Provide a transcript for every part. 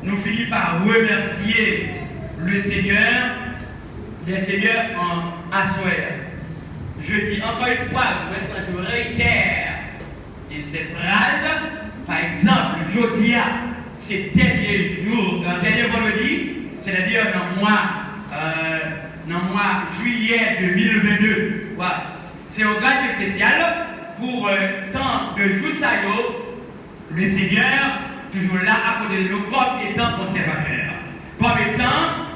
nous finissons par remercier le Seigneur en assoir. Je dis encore une fois, je réitère, et cette phrase, par exemple, Jodia, c'est dernier jour, dernier vendredi, c'est-à-dire dans le mois juillet 2022, voilà. C'est un grade spécial pour tant de jours ça, le Seigneur, toujours là à côté de nous, comme étant conservateur, comme étant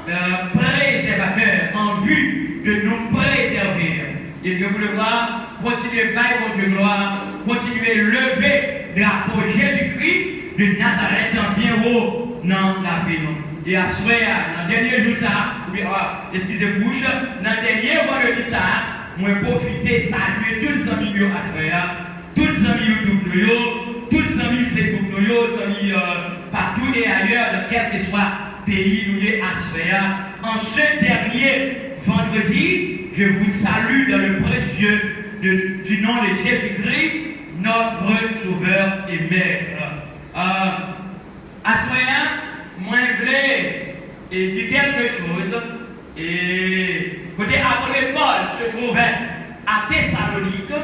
préservateur, en vue de nous préserver. Et je voulais voir continuer par mon Dieu gloire, continuer à lever le drapeau Jésus-Christ de Nazareth en bien haut dans la vie. Et à souhait, dans le dernier jour, ça, excusez-moi, dans le dernier vendredi, ça, moi profiter, saluer tous les amis à souhait, tous les amis YouTube, tous les amis Facebook, tous les amis partout et ailleurs, dans quel que soit pays, nous y à souhait. En ce dernier vendredi, je vous salue dans le précieux du nom de Jésus-Christ, notre Sauveur et Maître. À ce moment, moi, je voulais dire quelque chose. Et côté apôtre Paul se trouvait à Thessalonique,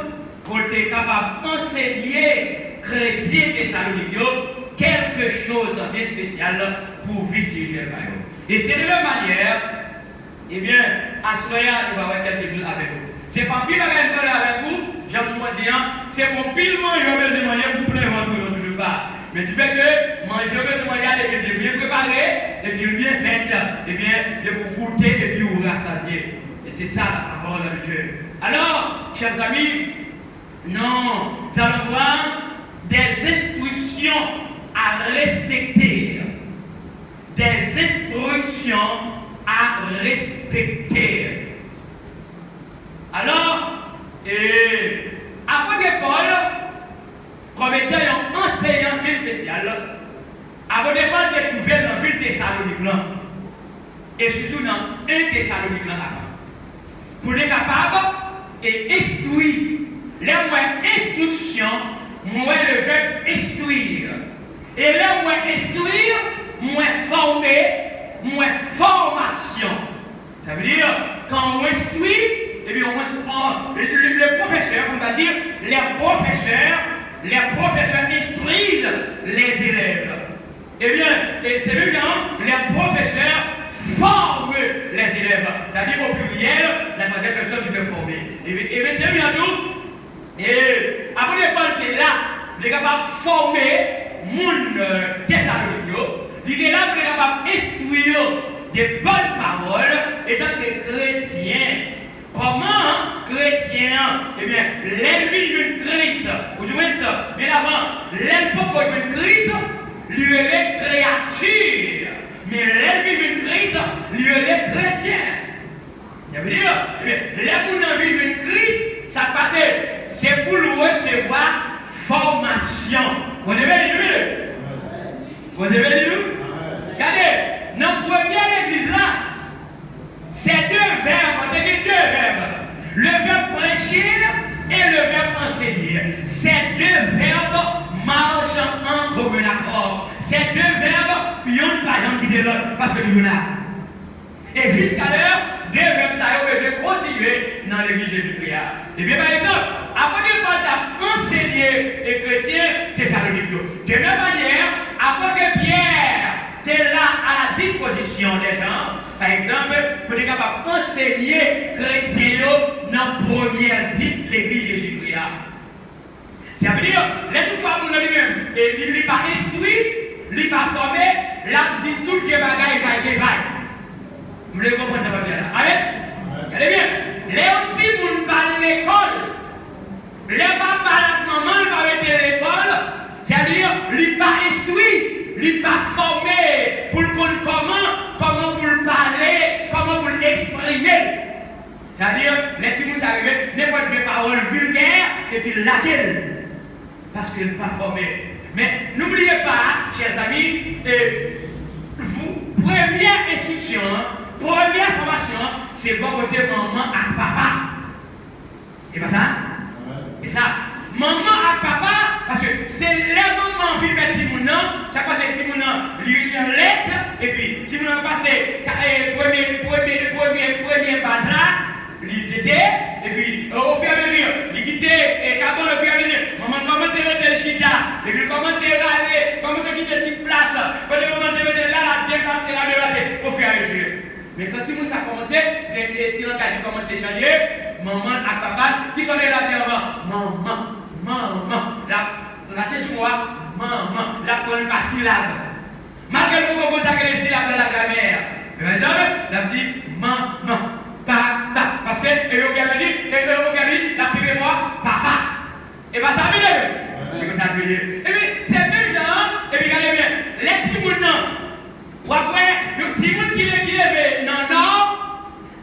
pour être capable d'enseigner chrétiens Thessaloniques quelque chose de spécial pour vivre spirituel. Et c'est de la même manière. Eh bien, à ce moment, nous va avoir quelque chose avec vous. C'est pas pile à parler avec vous, j'aime souvent dire, c'est pour pile manger, de manger pour plein ventre, tout le pas. Mais tu fais que manger, de manger, et bien préparé, et puis bien fait, et bien, et pour goûter, et puis vous rassasier. Et c'est ça la parole de Dieu. Alors, chers amis, nous allons voir des instructions à respecter. Des instructions à respecter. Alors, apôtre Paul, comme étant un enseignant spécial, apôtre Paul a découvert dans la ville de Thessalonique, et surtout dans un Thessalonique avant. Pour être capable d'instruire, les mots instruction, moi le verbe instruire. Et les mots instruire, moi former, moins formation. Ça veut dire, quand on instruit, eh bien, le professeur, on va dire, les professeurs instruisent les élèves. Eh bien, c'est même bien, les professeurs forment les élèves. C'est-à-dire au pluriel, la troisième personne qui veut former. Et bien, c'est bien tout. Et après, Paul qui est là, il est capable de former mon Thessalonique. Il est là pour être capable d'instruire des bonnes paroles et tant que chrétien. Comment chrétien? Eh bien, l'ennemi de Christ, ou du moins ça, bien avant, l'ennemi de Christ, lui est créature. Mais l'ennemi de Christ, lui est chrétien. Ça veut dire, eh bien, l'ennemi de Christ, ça passe, c'est pour lui recevoir formation. Vous devez dire, vous devez dire, regardez, dans la première église là, c'est deux verbes, on a dit deux verbes. Le verbe prêcher et le verbe enseigner. Ces deux verbes marchent en commun accord. Ces deux verbes, puis on par exemple qui l'autre parce que nous là. Et jusqu'à l'heure, deux verbes ça je continuer dans l'église de Jésus-Christ. Et bien par exemple, après que Paul a enseigné les chrétiens Thessaloniques, de même manière, après que Pierre était là à la disposition des gens, par exemple, pour être capable d'enseigner les chrétiens dans la première dite l'église de Jésus-Christ. Ça veut dire, les deux femmes lui-même, et il n'est pas instruit, il n'est pas formé, là, dit tout le bagaille va. Vous voulez comprendre ça va bien là? Amen? Regardez bien, les petits qui parlent de l'école, les papas, la maman, ils parlent de l'école, c'est-à-dire, il n'est pas instruit, il n'est pas formé pour comment pour le parler, comment pour l'exprimer. C'est-à-dire, les petits qui sont arrivés, n'importe quelle parole vulgaire, et puis la gueule. Parce qu'il n'est pas formé. Mais n'oubliez pas, chers amis, première instruction, première formation, c'est bon côté maman à papa. C'est pas ça? C'est ça. Maman à papa, parce que c'est les mamans qui font Timounan, ça passe Timounan, lui lait, passé premier base là, il était, et puis au fur et à mesure, il quittait Carbone au fur et à mesure. Maman commence à mettre le chita, et puis commence à aller, commence à quitter une place. Quand le moment de venir là, déplacer, au fur et à mesure. Mais quand il a commencé, les tyrans ont commencé à changer, maman et papa, qui sont là devant, maman, la question moi, maman, la prendre par syllabe. Malgré le mot que vous avez les syllabes de la grammaire, par exemple, la dit maman. Papa, parce que au fur et à mesure, la première fois, papa. Et bien ça veut dire. Et puis c'est même genre, et puis regardez bien, les petits moutons, vous voyez, le petit mouton qui lève dans le nord,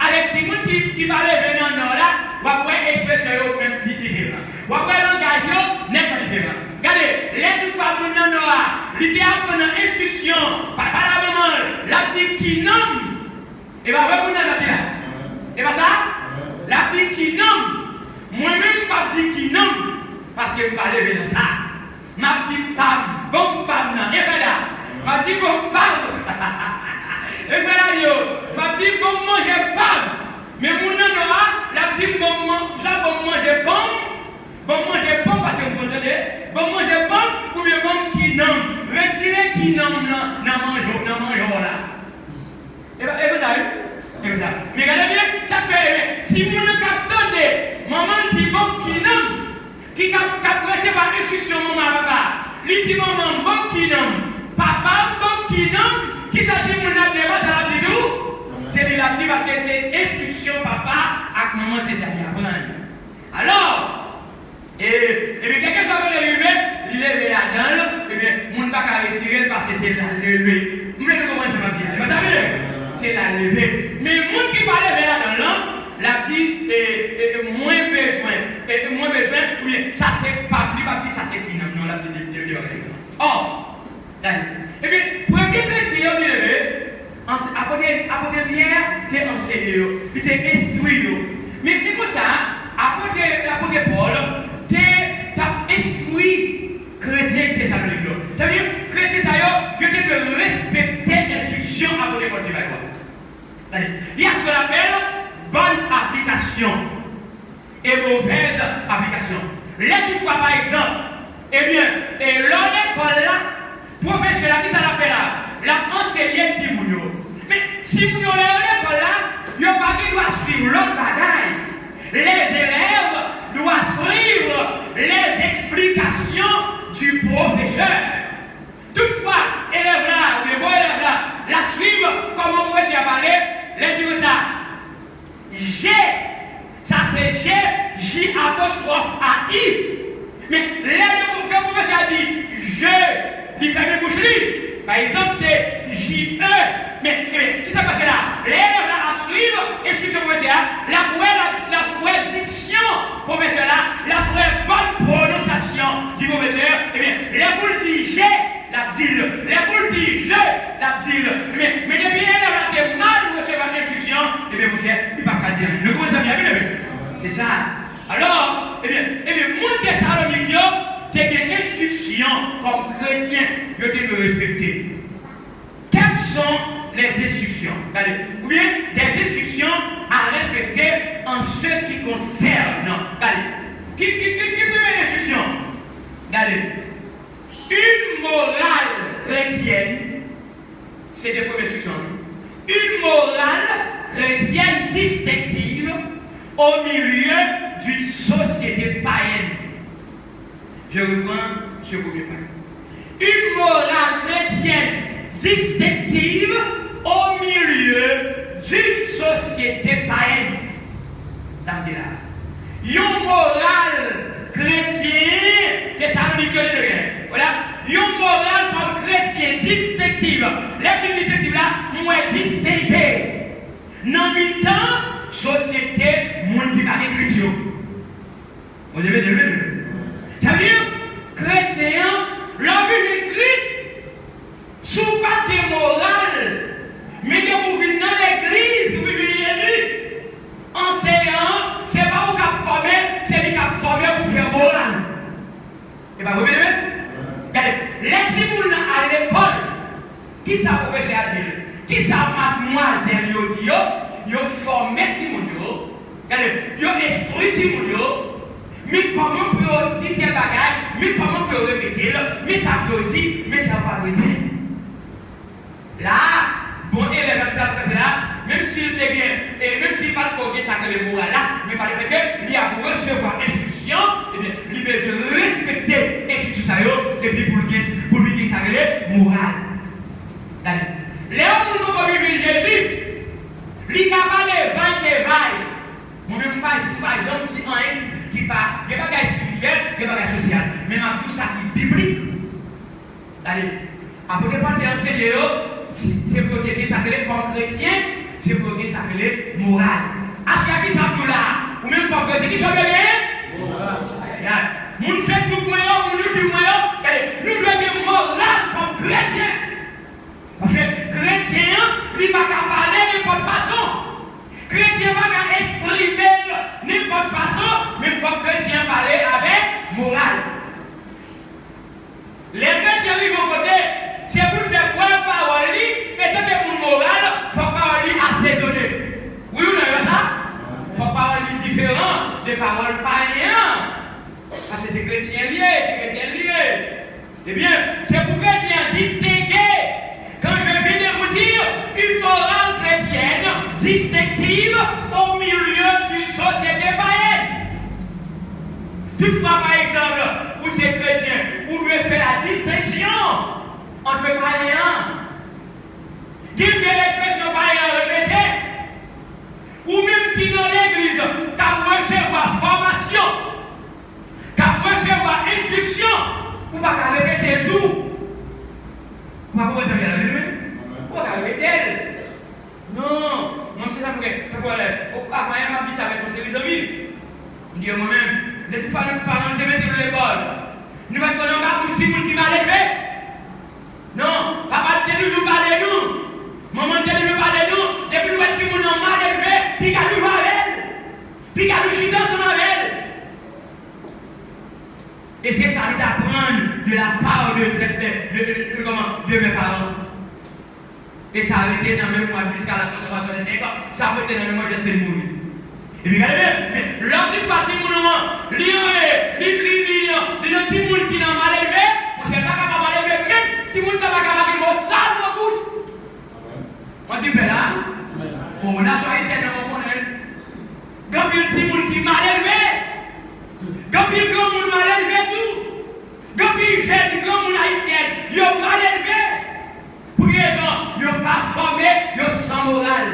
avec le petit mouton qui va lever dans le nord là, vous voyez, expression même différent. Vous voyez, le langage n'est pas différent. Regardez, les deux femmes dans le nord, l'idée à prendre instruction, papa la maman, la petite qui nomme, et bien vous voyez, vous là. Et pas ça? La petite qui nomme. Moi-même, ma petite qui nomme. Parce que je ne vais pas lever dans ça. Ma petite femme, bonne femme, non. Et bien là, ma petite bonne femme. Et bien là, ma petite bonne manger femme. Mais mon nom, la petite bonne manger pomme. Bon manger pomme, parce que vous entendez? Bon manger pomme, ou bien bon qui nomme. Retirez qui nomme dans mangeau là. Et vous savez? Mais regardez bien, ça fait, si vous ne captez, maman dit bon qui nomme, qui recevoir instruction, maman, papa, lui dit maman bon qui nomme, papa bon qui nomme, qui ça dit mon abdéma, ça l'a dit d'où? C'est de la dit parce que c'est instruction, papa, avec maman, c'est ça, alors, et bien, quelque chose va lever, il lève la dalle, et bien, mon ne pas retirer parce que c'est la levée. Vous voulez comment ça va bien? C'est pas ça, c'est la levée. Mais le monde qui va lever là dans l'homme, la petite moins besoin, oui, ça c'est pas petit, ça c'est qui non, la petite or, et bien, premier chrétien qui levé, apôtre Pierre, tu es enseigné, tu es instruit. Mais c'est pour ça, apôtre Paul, tu as instruit chrétien qui est salonique. Ça veut dire, chrétien, ça veut dire de respecter l'instruction apôtre Paul. Il y a ce qu'on appelle bonne application et mauvaise application. L'étude par exemple, eh bien, et l'école là, professeur là, qui ça l'appelle là? La enseigné Timounio. Mais Timounio, l'école là, il n'y a pas qui doit suivre l'autre bagaille. Les élèves doivent suivre les explications du professeur. Toutefois, élèves là, les bons élèves là, la suivre comme le professeur a parlé. Les dire ça. Ça c'est J apostrophe A I. Mais quand le professeur a dit il fait mes bouches. Par exemple, c'est J-E. Mais qui s'est passé là? L'élève là à suivre, et sur ce professeur, la vraie diction, professeur là, la vraie bonne prononciation du professeur, eh bien, les boules disent J, la dit les boules disent je, la dit mais depuis l'élève là, mal recevoir l'instruction, eh bien, vous savez, il ne peut pas dire. Nous commençons à bien, c'est ça. Alors, eh bien, mon Thessalonique, tu as des instructions comme chrétien, tu dois respecter. Quelles sont les instructions? Regardez, ou bien des instructions à respecter en ce qui concerne. Regardez, qui peut mettre l'instruction? Regardez, une morale chrétienne, c'est des premières instructions. Une morale chrétienne distinctive au milieu d'une société païenne. Je reprends ce premier point. Une morale chrétienne distinctive au milieu d'une société païenne. Ça me dit là. Une morale chrétienne, que ça me dit que les deux. Voilà. Une morale comme chrétien distinctive. Les plus distinctives là, moins distinguées. Dans le temps, société, monde qui parle de Christ. Vous devez dire. Ça veut dire, chrétien, l'envie de Christ, sous pas de morale, mais de vous venir dans l'église, vous venez l'élu. Enseignant, ce n'est pas au cap formé, c'est le cap formé pour faire morale. Et bien, vous venez regardez, les petits à l'école, qui ça professeur a dit? Qui ça, mademoiselle, yo dit, yo formé Timounio, yo instruit Timounio, mais comment pour dire tes bagages, mais comment pour répéter, mais ça peut dire, mais ça va pas dire. Là, bon élève comme ça, parce que là, même s'il te gagne, et même s'il pas de coller ça que le moral là, mais par le fait qu'il a pour recevoir instruction, et bien, il a besoin de respecter l'instruction ça et puis pour lui dire ça que le moral. Léon, nous ne pouvons vivre Jésus. Il n'a pas les vailles qui vaillent. Moi-même, pas gens qui pas des bagages spirituels, des bagages sociaux. Mais dans tout ça qui est biblique. Allez, après de partir enseigner, c'est pour aider ça que les pommes chrétiens, c'est pour aider ça que les morales. À chaque qui s'en là, ou même pas chrétien qui sont bien. Mon Facebook, mon YouTube, nous devons être morales comme chrétiens. Parce que chrétien, il ne va pas parler de n'importe façon. Chrétien ne va pas exprimer de n'importe façon, mais il faut que chrétien parle avec morale. Les chrétiens arrivent au côté, c'est pour faire point parole, et tant que pour morale, il faut parler assaisonner. Oui ou non, ça? Il faut parler différent des paroles païennes. Parce que c'est chrétien lié, c'est chrétien lié. Eh bien, c'est pour chrétien distinguer. Quand je viens de vous dire une morale chrétienne distinctive au milieu d'une société païenne. Toutefois, par exemple, où c'est chrétien, où devez faire la distinction entre païens, qui fait l'expression païen répétée, ou même qui dans l'église, qui recevoir formation, qui recevoir instruction, ou pas répéter tout. Pourquoi vous avez la même? Pourquoi vous avez elle? Non, moi c'est ça pour que. Avant, il m'a dit ça avec mon série d'amis. Je dis moi-même, vous êtes fan de parents, je vais mettre dans l'école. Nous ne connaissons pas pour ce qui m'a levé. Non, papa ne toujours pas de nous. Maman ne toujours pas de nous. Depuis nous, petit monde m'a levé, puis qu'à nous voir elle. Puis qu'à nous chuter ensemble avec elle. Et c'est ça qui t'apprendre de la part de mes parents. Et ça a été dans le même mois jusqu'à la consommation des temps. Ça a été dans le même mois jusqu'à mourir. Et puis regardez bien, mais l'autre partie de mon l'autre petit monde qui n'a mal élevé, vous ne savez pas capable mal élevé, même si vous ne savez pas capable de me sale dans la bouche. On dit, ben là, oh, là, soyez sérieux dans mon monde. Quand il y a un petit monde qui mal élevé, quand il y a un grand monde mal élevé, tout. Quand il y a un grand monde haïtien, il est mal élevé. Pour les gens, ils sont pas formés, ils sont sans morale.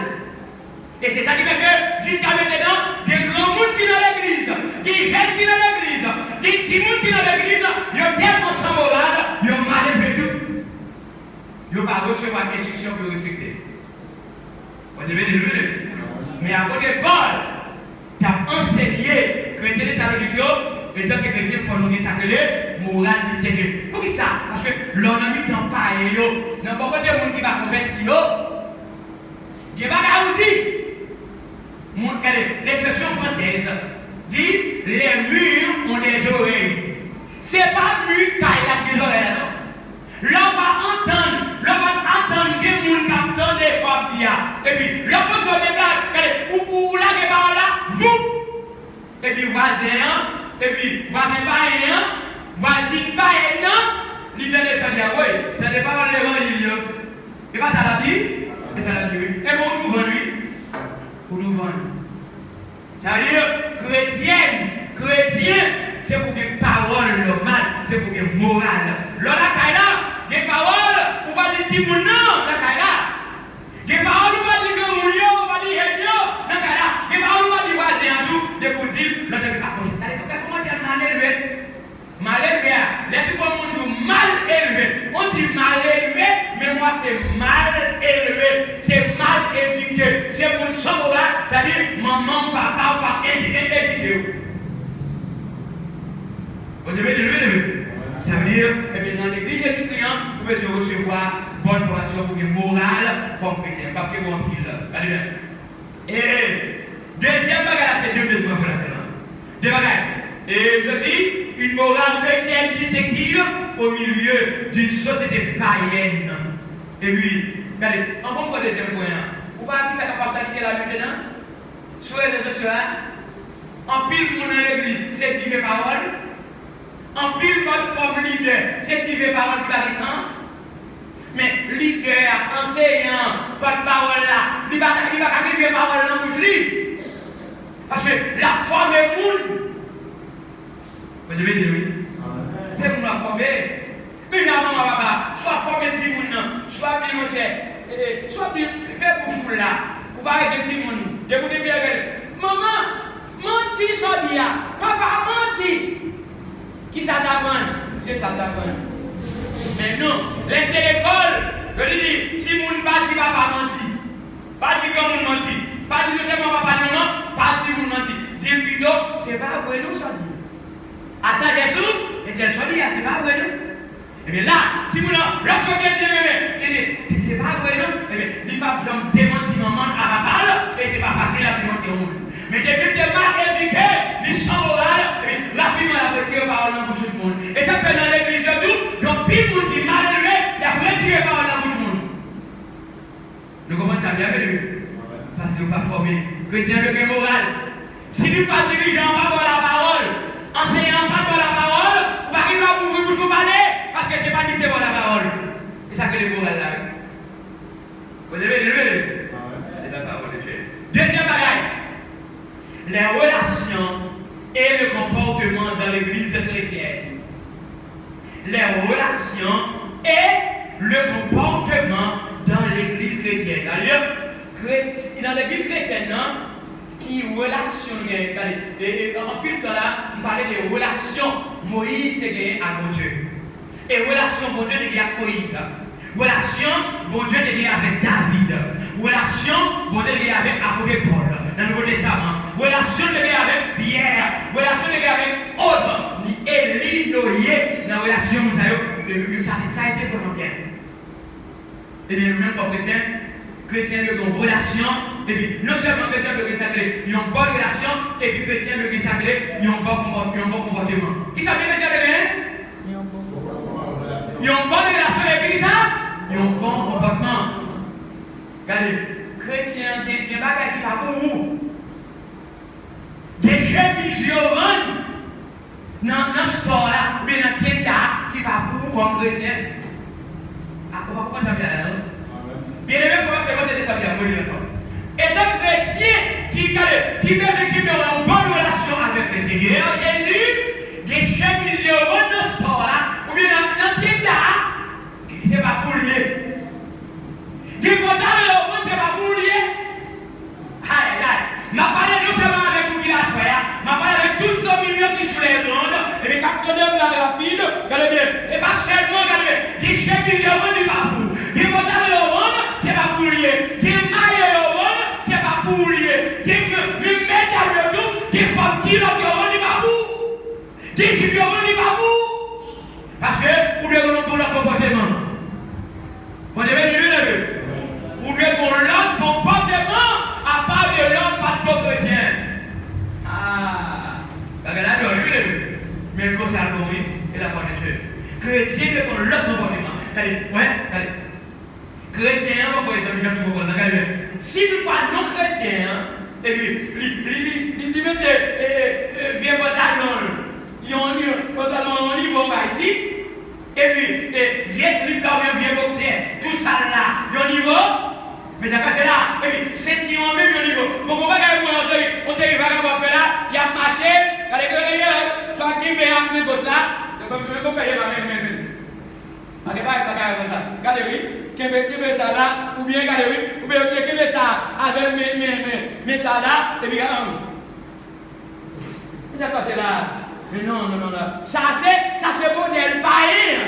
Et c'est ça qui fait que, jusqu'à maintenant, des grands monde qui sont dans l'église, des jeunes qui sont dans l'église, des petits monde qui sont dans l'église, ils sont tellement sans morale, ils sont mal élevés tout. Ils n'ont pas recevoir l'instruction pour respecter. Vous devez délever. Mais à côté de Paul, tu as enseigné que les Thessaloniciens, et tant que chrétien, il faut nous dire ça que les morales discernées. Pour qui ça? Parce que l'on a mis en paille, dans beaucoup de monde qui va convertir, il n'y a pas d'outil. L'expression française dit les murs ont des oreilles. Ce n'est pas mur qui a des oreilles, non. L'on va entendre des gens qui entendent des fois dire. Et puis, l'on peut se déplacer, ou là, qui va là, vous. Et puis, voisin païen, voisine païen, l'idée de se dire, oui, ça n'est pas mal l'évangile. Et pas ça l'a dit? Et ça l'a dit, oui. Et pour nous vendre, pour nous vendre. C'est-à-dire, chrétien, c'est pour des paroles normales, c'est pour des morales. Là, des paroles, on va dire si vous non, des paroles, on va dire que vous on va dire des paroles, on va dire voisin en tout, des pour dire, comment tu as mal élevé? Mal élevé, les gens font mal élevé. On dit mal élevé, mais moi c'est mal élevé, c'est mal éduqué. C'est pour ça, c'est-à-dire maman, papa, pas éduqué. Vous devez lever. Ça veut dire, eh bien, dans l'église Jésus-Christ, vous pouvez recevoir bonne formation pour une morale comme chrétien, pas que vous en pile. Allez bien. Et deuxième bagage, c'est deux besoins pour la semaine. Deux bagages. Et je dis, une morale chrétienne distinctive au milieu d'une société païenne. Et puis, Regardez, on va prendre le deuxième point. Vous pas qui ça va faciliter là maintenant? Sur les réseaux sociaux, en pile monde dans l'église, c'est qui fait parole. En pile bonne forme leader, c'est qui fait parole qui va de sens. Mais leader, enseignant, porte-parole là, il va faire parole dans la bouche. Parce que la forme est monde. Vous devez dire oui. C'est pour la former. Mais j'avais mon papa, soit former tout le monde, soit bien mon cher, soit bien faire bouche là. Vous va avec tout le monde. Et vous devez regarder. Maman, menti ça dit, papa menti. Qui ça t'apprend? C'est ça t'apprend. Mais non, l'intellectuel, je lui dis, si mon pas dit papa menti, pas dit que mon menti, pas dit que c'est mon papa dit non, pas dit mon menti. Dis plutôt, c'est pas vrai nous ça dit. À ça Jésus, et qu'elle soit dit, c'est pas vrai nous. Et bien là, si vous lorsque quelqu'un dit, c'est pas vrai non, et bien, il pas besoin de démentir maman à ma parole, et c'est pas facile à démentir au monde. Mais depuis que tu es mal éduqué, les chants orales, et bien, rapidement la retirer parole dans la bouche du monde. Et ça fait dans l'église de tout, donc pile monde qui est mal élevé, il a retiré parole dans la bouche du monde. Nous commençons à bien élever. Parce que nous ne sommes pas formés. Chrétiens de moral. Si nous faisons dirigeants pas pour la parole, enseignants pas pour la parole, vous ne pouvez pas vous parler. Parce que ce n'est pas dicté par la parole. C'est ça que les morales là. Vous devez lever. C'est la parole de Dieu. Deuxième bagaille. Les relations et le comportement dans l'église chrétienne. Les relations et le comportement dans l'église chrétienne. D'ailleurs, dans l'église chrétienne, qui relationne. En plus de temps là, on parlait des relations Moïse et à Dieu. Et relation bon Dieu de avec Moïse. Relation bon Dieu de avec David. Relation bon Dieu de avec apôtre Paul dans le Nouveau Testament. Relation de avec Pierre. Relation de avec autres. Ni Élie, Noé. Dans la relation, ça a été vraiment bien. Et bien nous-mêmes comme chrétiens de nos relations. Et puis non seulement chrétiens de sacré, ils ont une bonne relation. Et puis chrétiens de sacré, ils ont un bon comportement. Qui s'appelle chrétien de rien? Ils ont une bonne relation avec ça, ils ont un bon comportement. Regardez, chrétiens qui ne pas qui va pour vous. Des jeunes violents dans ce temps-là, mais dans quel cas qui va pour vous comme chrétien. Ah, on va comprendre ça bien là. Bien aimé, il faut que je vous ça bien. Étant chrétien qui a une bonne relation avec le Seigneur Jésus, des jeunes violents dans ce temps-là, ou bien dans quel cas, c'est pas pour lier. Des pantalons, c'est pas pour lier. Aïe, aïe. Je parle non seulement avec vous qui la soient, je parle avec tous ceux millions qui sont les ondes, et les capteurs de la rapide, regardez bien. Et pas seulement, regardez bien, des chefs qui sont venus par vous. Des pantalons, c'est pas pour lier. Des maillots, c'est pas pour lier. Des médailles de tout, des femmes qui l'ont venus par vous. Des jupes venus par vous. Parce que vous devez avoir leur comportement. Vous devez dire, vous devez avoir leur comportement à part de l'homme pas de chrétien. Ah, regardez là, mais le conseil algorithme et la parole de Dieu. Chrétien devait avoir leur comportement. Allez, ouais, allez. Chrétien, on va voir ça, je comprends. Si tu fais non chrétien, et puis, il met vieux pantalon, il y a un pantalon au niveau ici. Et puis, vieux slip là, ou bien vieux boxer, tout ça là, il y a un niveau, mais ça passe là. Et puis, c'est tirant même au niveau. Bon, on va regarder pour entrer, on sait qu'il va faire là, il a marché, regardez que soit qui met à main gauche là, je ne peux pas payer ma main. Regardez pas comme ça. Regardez oui, qui met ça là, ou bien regardez oui, ou bien qui met ça avec mes ça là, et puis regardez. Qu'est-ce qui s'est passé là? Mais non. Ça c'est modèle païen.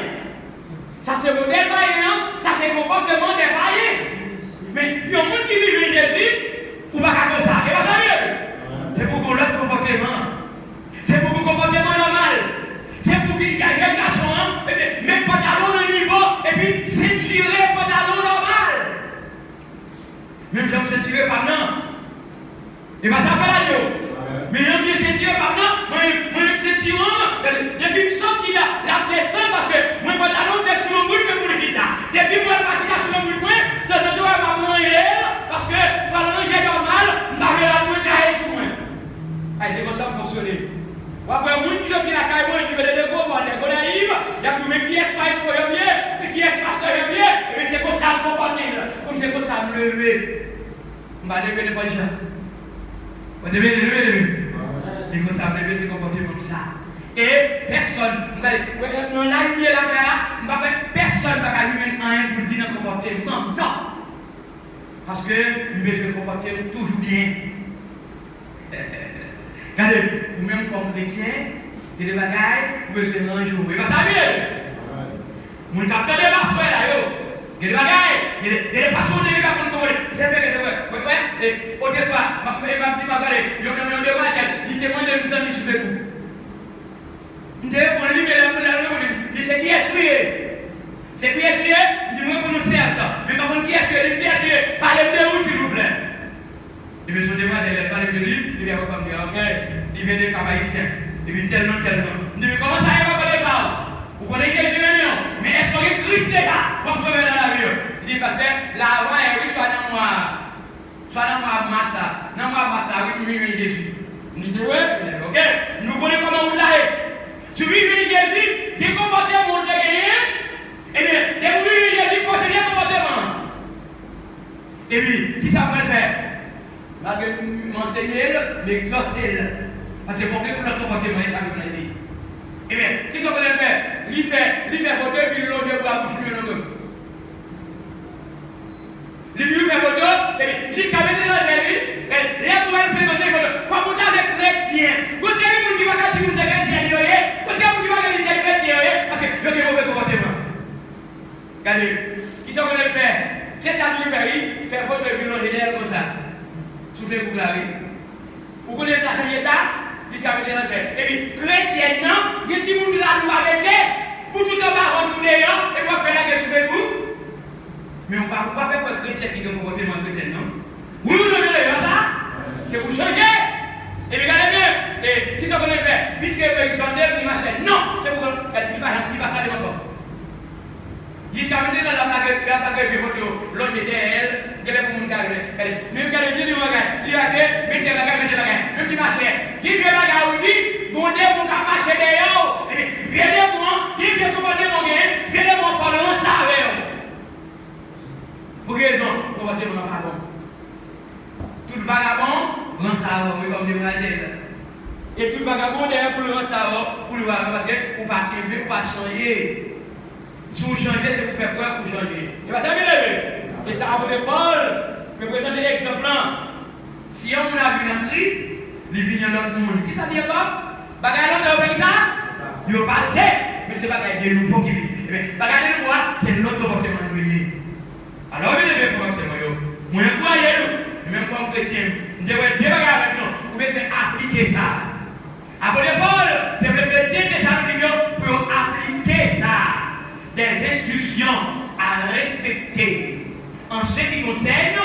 Ça c'est modèle païen. Ça c'est comportement des païens. Mais il y a un monde qui vit en Jésus, ou pas comme ça. Et pas ça mieux. C'est pour l'autre comportement. C'est pour un comportement normal. C'est pour qu'il y ait un garçon, même pantalon de niveau, et puis ceinturé pantalon normal. Même si on ceinturé par non. Et pas ça fait la Dieu. Mais même bien ceinturé par non, moi-même ceinturé, depuis que je sorti là, la descente, parce que mon pantalon c'est sur le bout de mon vita. Depuis que je suis sur le bout de moi, caille moi, je vais de gros, moi, des naïfs, il y a tout, mais qui est pas pour bien, mais qui est pasteur bien, et c'est comme ça me comporter, comme c'est comme ça me lever. On va lever les bonnes gens. On devait lever. Et comme ça me lever, c'est comporter comme ça. Et personne, non, là, il y a la personne ne va rien pour dire notre comportement. Non. Parce que nous devons comporter toujours bien. Regardez, vous-même comme chrétien, il y a des bagailles, vous besoin d'un jour. Et pas ça bien. Mon capteur de la soirée là, il y a des bagailles, il y a des façons de vivre pour nous. C'est vrai que ouais, autrefois, ma petite regardez, il y a un demoiselle, il témoigne de nous amis sur le coup. Je dis, pour lui, c'est qui est souillé. C'est qui est souillé, je dis, moi, pour nous servir. Mais pas pour qui est souillé, parlez de où, s'il vous plaît. Et bien, son demoiselle, elle parle de lui, il vient comme dire, ok, il vient des Cabaïsiens. Et puis, tel nom. Je dis, mais comment ça, il va connaître pas? Vous connaissez Jésus, mais est-ce que Christ est là, comme sauver dans la vie? Il dit, parce que là, avant, il soit dans moi, master. Dans moi, master, oui, Jésus. Il dit, ouais, ok, nous connaissons comment vous l'avez. Si vous vivez Jésus, des comportements ont gagné, et bien, dès que vous vivez Jésus, il faut changer de comportement. Et puis, qui ça peut faire? M'enseigner, l'exhorter. Parce qu'il faut que notre comportement est ça que vous dit. Et bien, qui ça peut faire? Il fait photo et puis il loge pour la bouche de l'autre. Il fait photo, et puis, jusqu'à maintenant, il fait les moyens de faire des photos. Comme on dit avec chrétien, vous savez, vous qui va dire que vous êtes chrétien, parce que vous avez un mauvais comportement. Regardez, qui sont venus le faire? C'est ça que vous faites, faire votre bilan général comme ça. Soufflez pour la vie. Vous connaissez la changer ça? Jusqu'à maintenant le faire. Et puis, chrétien, non, il y a des gens qui nous avec pour tout en bas retourner, et pour faire la guerre sur vous. Mais on ne peut pas faire pour un chrétien qui a un comportement chrétien, non? Oui, vous devez le faire ça? Que vous changez. Et regardez bien, et qui sont venus le faire? Puisque ils sont des qui marchent, non, c'est pour il va s'aller encore. Jusqu'à maintenant, la plaque de photo, l'autre d'elle, elle est pour mon carré. Même quand elle dit, il va que, mettez bagaille. Même qui marche, qui fait bagaille ou dit, bondez pour qu'à marcher d'ailleurs, et puis, viens moi, qui fait comporter mon gain, viens moi, faire le ça avec vous. Pour raison, comporter mon pas bon. Tout vagabond, rend ça oui, comme demoiselle. Et tout vagabond derrière pour le rendre ça pour le voir parce que vous ne pouvez pas changer. Si vous changez, c'est pour faire quoi pour changer. Et bien ça bien levé. Et ça, apôtre Paul peut présenter l'exemple. Si on a vu la crise, il vient dans l'autre monde. Qui ça dit pas? Bagaille l'autre fait ça? Il va passer, mais c'est bagaille de nouveau qui vit. Et bien, bagaille de nouveau, c'est notre comportement de lui. Alors, bien levé, forcément, moi, je crois, même comme chrétien, nous devons débarrasser avec nous, nous devons appliquer ça. Apôtre Paul, c'est le chrétien de Saint-Denis pour appliquer ça. Des instructions à respecter en ce qui concerne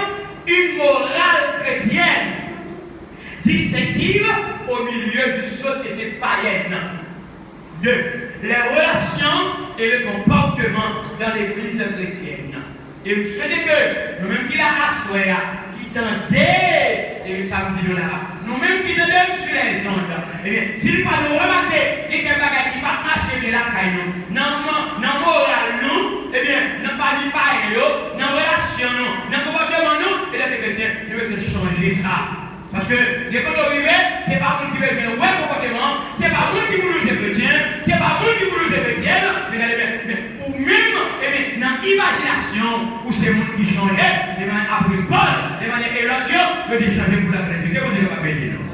une morale chrétienne distinctive au milieu d'une société païenne. 2. Les relations et le comportement dans l'église chrétienne. Et vous souhaitez que nous-mêmes qui l'a assoyé, qui tendait, et samedi là, nous-mêmes qui tendons sur les ondes, eh bien, s'il faut nous remarquer qu'il y a des bagages qui ne pas marcher bien la caille, dans moral nous, eh bien, dans pas ni pareil, dans relation nous, dans comportement nous, et les chrétiens, nous devons changer ça. Parce que, dès qu'on arrive, ce n'est pas nous qui veut faire un vrai comportement, ce n'est pas nous qui voulons être chrétiens, ce n'est pas nous qui voulons être chrétiens, mais ou même, eh bien, dans l'imagination, où c'est le monde qui changeait, de manière apôtre Paul, de manière éloquente, de changer pour la chrétienne. Qu'est-ce que vous dites, papa?